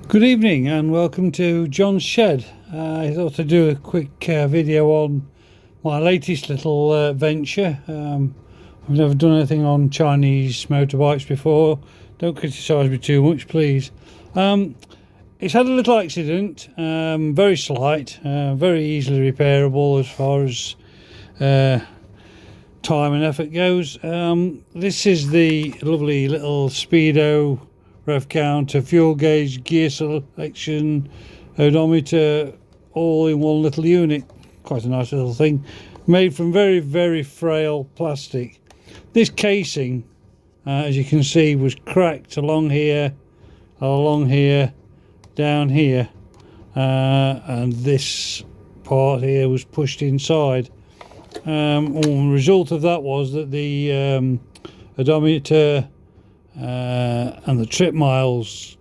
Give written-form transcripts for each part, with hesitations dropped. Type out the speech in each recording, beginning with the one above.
Good evening and welcome to John's Shed. I thought I'd do a quick video on my latest little venture. I've never done anything on Chinese motorbikes before. Don't criticise me too much, please. It's had a little accident, very slight, very easily repairable as far as time and effort goes. This is the lovely little speedo, rev counter, fuel gauge, gear selection, odometer, all in one little unit. Quite a nice little thing, made from very, very frail plastic. This casing, as you can see, was cracked along here, down here, and this part here was pushed inside. The result of that was that the odometer and the trip miles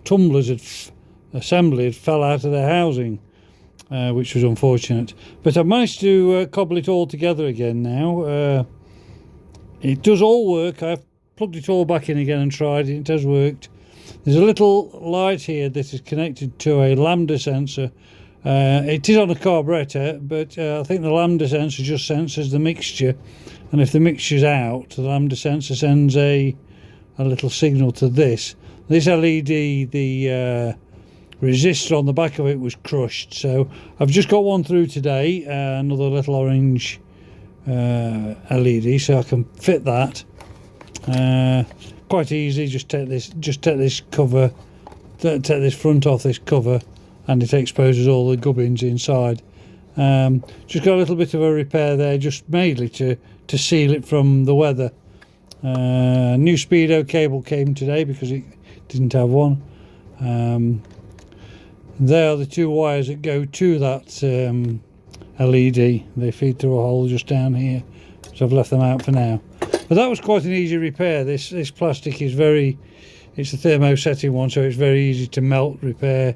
tumblers assembly had fell out of their housing, which was unfortunate. But I've managed to cobble it all together again now. It does all work. I've plugged it all back in again and tried it. It has worked. There's a little light here that is connected to a lambda sensor. It is on a carburetor, but I think the lambda sensor just senses the mixture, and if the mixture's out, the lambda sensor sends a little signal to this LED. The resistor on the back of it was crushed, so I've just got one through today, another little orange LED, so I can fit that quite easy. Just take this cover, take this front off this cover, and it exposes all the gubbins inside. Just got a little bit of a repair there, just mainly to seal it from the weather. New speedo cable came today because it didn't have one. There are the two wires that go to that LED. They feed through a hole just down here, so I've left them out for now. But that was quite an easy repair. This plastic is it's a thermosetting one, so it's very easy to melt repair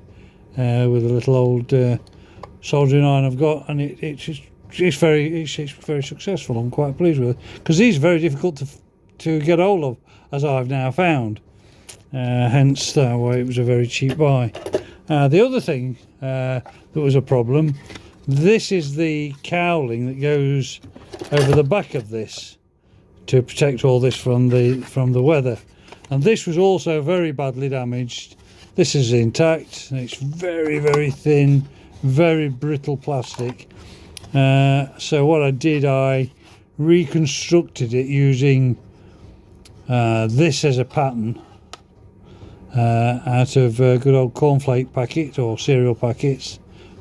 with a little old soldering iron I've got, and it's very successful. I'm quite pleased with it, because these are very difficult to get hold of, as I've now found. Hence that way it was a very cheap buy. The other thing that was a problem, this is the cowling that goes over the back of this to protect all this from the weather, and this was also very badly damaged. This is intact, and it's very, very thin, very brittle plastic. So what I did, I reconstructed it using this as a pattern out of good old cornflake packet or cereal packets.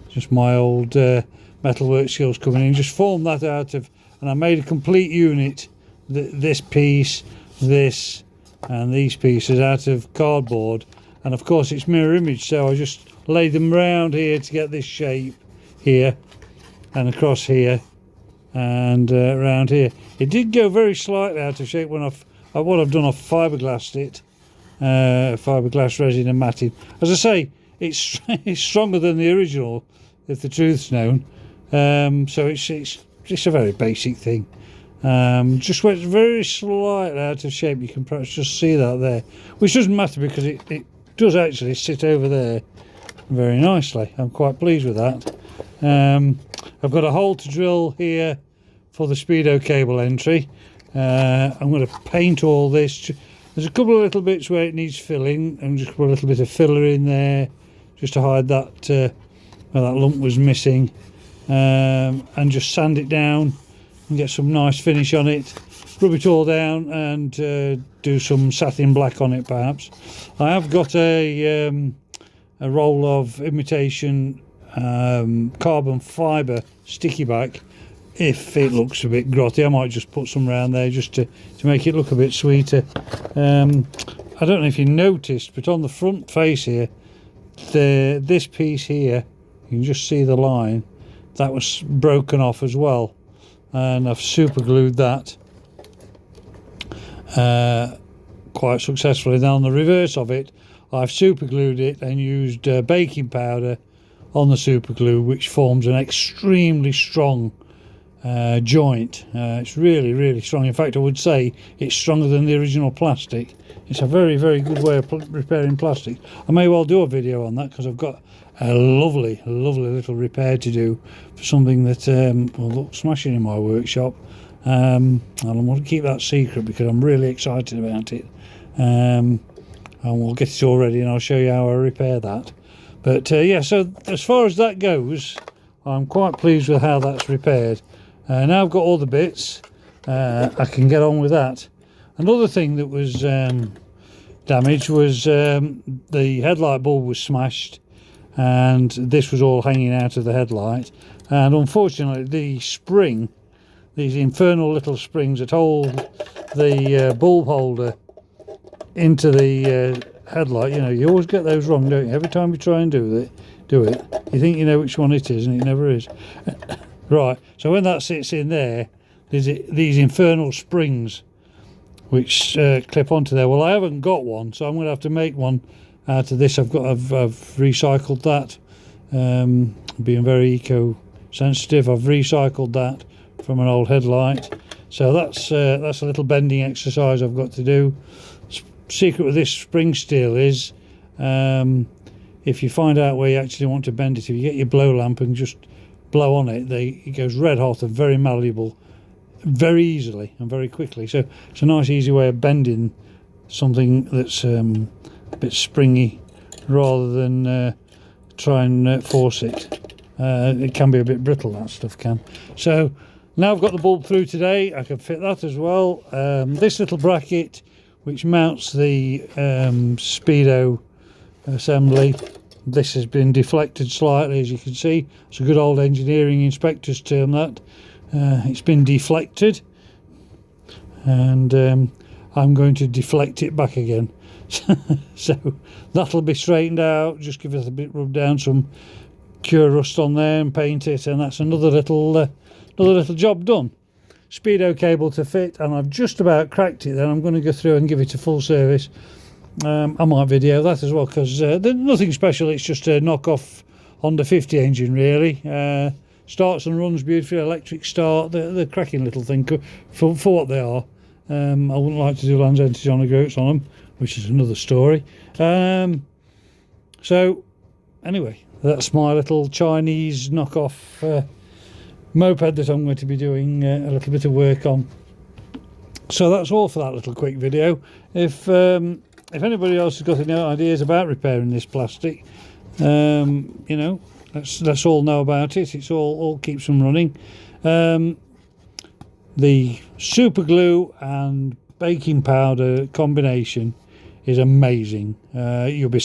Just my old metalwork skills coming in. Just formed that out of, and I made a complete unit. This piece, this, and these pieces out of cardboard. And of course it's mirror image, so I just laid them round here to get this shape here, and across here, and around here. It did go very slightly out of shape when what I've done, I've fiberglassed it, fiberglass resin and matting. As I say, it's stronger than the original, if the truth's known. So it's a very basic thing. Just went very slightly out of shape. You can perhaps just see that there, which doesn't matter because it does actually sit over there very nicely. I'm quite pleased with that. I've got a hole to drill here for the speedo cable entry. I'm going to paint all this. There's a couple of little bits where it needs filling, and just put a little bit of filler in there just to hide that where that lump was missing, and just sand it down and get some nice finish on it. Rub it all down and do some satin black on it perhaps. I have got a roll of imitation carbon fibre sticky back. If it looks a bit grotty, I might just put some around there just to make it look a bit sweeter. I don't know if you noticed, but on the front face here, this piece here, you can just see the line, that was broken off as well, and I've super glued that quite successfully. Now on the reverse of it, I've super glued it and used baking powder on the super glue, which forms an extremely strong joint. It's really strong. In fact, I would say it's stronger than the original plastic. It's a very good way of repairing plastic. I may well do a video on that, because I've got a lovely little repair to do for something that will look smashing in my workshop. And I want to keep that secret because I'm really excited about it. And we'll get it all ready and I'll show you how I repair that. But yeah, so as far as that goes, I'm quite pleased with how that's repaired. Now I've got all the bits, I can get on with that. Another thing that was damaged was the headlight bulb was smashed, and this was all hanging out of the headlight. And unfortunately, the spring, these infernal little springs that hold the bulb holder into the headlight, you know, you always get those wrong, don't you? Every time you try and do it, you think you know which one it is, and it never is. Right, so when that sits in there, there's these infernal springs which clip onto there. Well, I haven't got one, so I'm going to have to make one out of this. I've recycled that, being very eco-sensitive. I've recycled that from an old headlight, so that's a little bending exercise I've got to do. Secret with this spring steel is, if you find out where you actually want to bend it, if you get your blow lamp and just blow on it, it goes red hot and very malleable, very easily and very quickly. So it's a nice easy way of bending something that's a bit springy, rather than try and force it. It can be a bit brittle, that stuff can. So now I've got the bulb through today, I can fit that as well. This little bracket which mounts the speedo assembly, this has been deflected slightly, as you can see. It's a good old engineering inspector's term, that. It's been deflected, and I'm going to deflect it back again. So that'll be straightened out, just give it a bit, rub down some cure rust on there and paint it, and that's another little job done. Speedo cable to fit, and I've just about cracked it. Then I'm going to go through and give it a full service. I might video that as well, because there's nothing special. It's just a knockoff Honda 50 engine, really. Starts and runs beautifully, electric start. They're cracking little thing for what they are. I wouldn't like to do Land's End to John O'Groats on them, which is another story. So anyway, that's my little Chinese knockoff moped that I'm going to be doing a little bit of work on. So that's all for that little quick video. If anybody else has got any ideas about repairing this plastic, you know, let's all know about it. It's all keeps them running. The super glue and baking powder combination is amazing. You'll be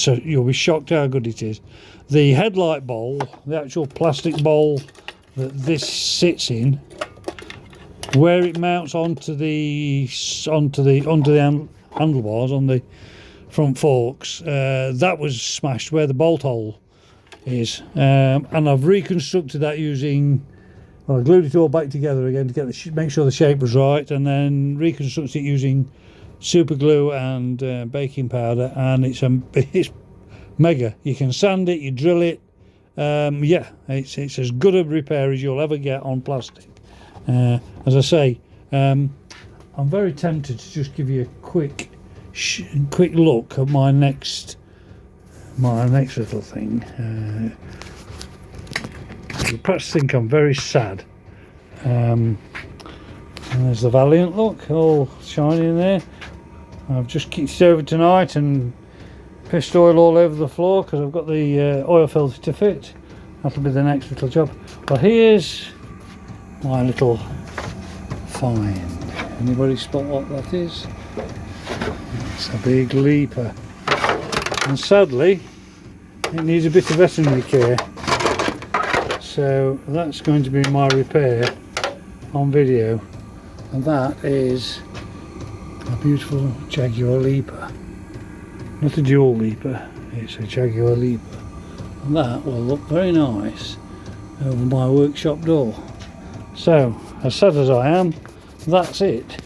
shocked how good it is. The headlight bowl, the actual plastic bowl that this sits in, where it mounts onto the handlebars on the front forks, that was smashed where the bolt hole is, and I've reconstructed that using, well, I glued it all back together again to get make sure the shape was right, and then reconstructed it using super glue and baking powder, and it's mega. You can sand it, you drill it. Yeah, it's as good a repair as you'll ever get on plastic. As I say, I'm very tempted to just give you a quick look at my next little thing. You'll perhaps think I'm very sad. And there's the Valiant look, all shiny in there. I've just kicked it over tonight and pissed oil all over the floor because I've got the oil filter to fit. That'll be the next little job. Well, here's my little find. Anybody spot what that is? It's a big leaper, and sadly it needs a bit of veterinary care, so that's going to be my repair on video, and that is a beautiful Jaguar leaper. Not a dual leaper, it's a Jaguar leaper, and that will look very nice over my workshop door. So, as sad as I am, that's it.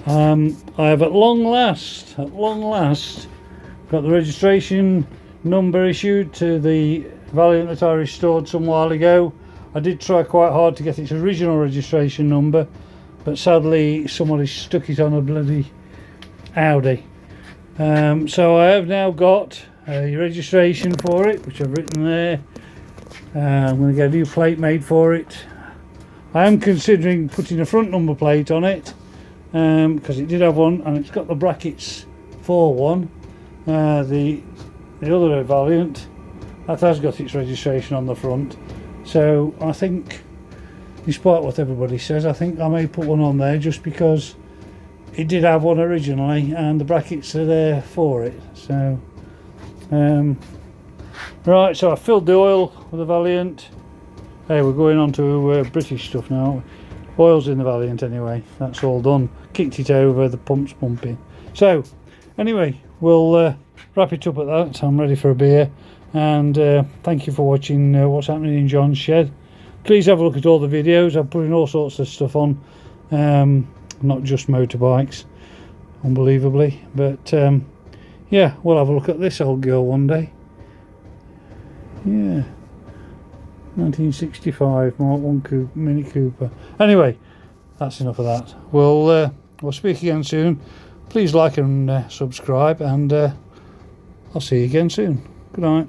I have at long last got the registration number issued to the Valiant that I restored some while ago. I did try quite hard to get its original registration number, but sadly somebody stuck it on a bloody Audi. So I have now got a registration for it, which I've written there. I'm going to get a new plate made for it. I am considering putting a front number plate on it, because it did have one, and it's got the brackets for one. The other Valiant, that has got its registration on the front. So I think, despite what everybody says, I think I may put one on there, just because it did have one originally and the brackets are there for it. So right, so I filled the oil with the Valiant. Hey, we're going on to British stuff now. Oil's in the Valiant anyway, that's all done. Kicked it over, the pump's pumping. So anyway, we'll wrap it up at that. I'm ready for a beer, and thank you for watching what's happening in John's shed. Please have a look at all the videos. I'm putting all sorts of stuff on, not just motorbikes, unbelievably, but yeah, we'll have a look at this old girl one day. Yeah, 1965 Mark 1 Mini Cooper. Anyway, that's enough of that. We'll speak again soon. Please like and subscribe, and I'll see you again soon. Good night.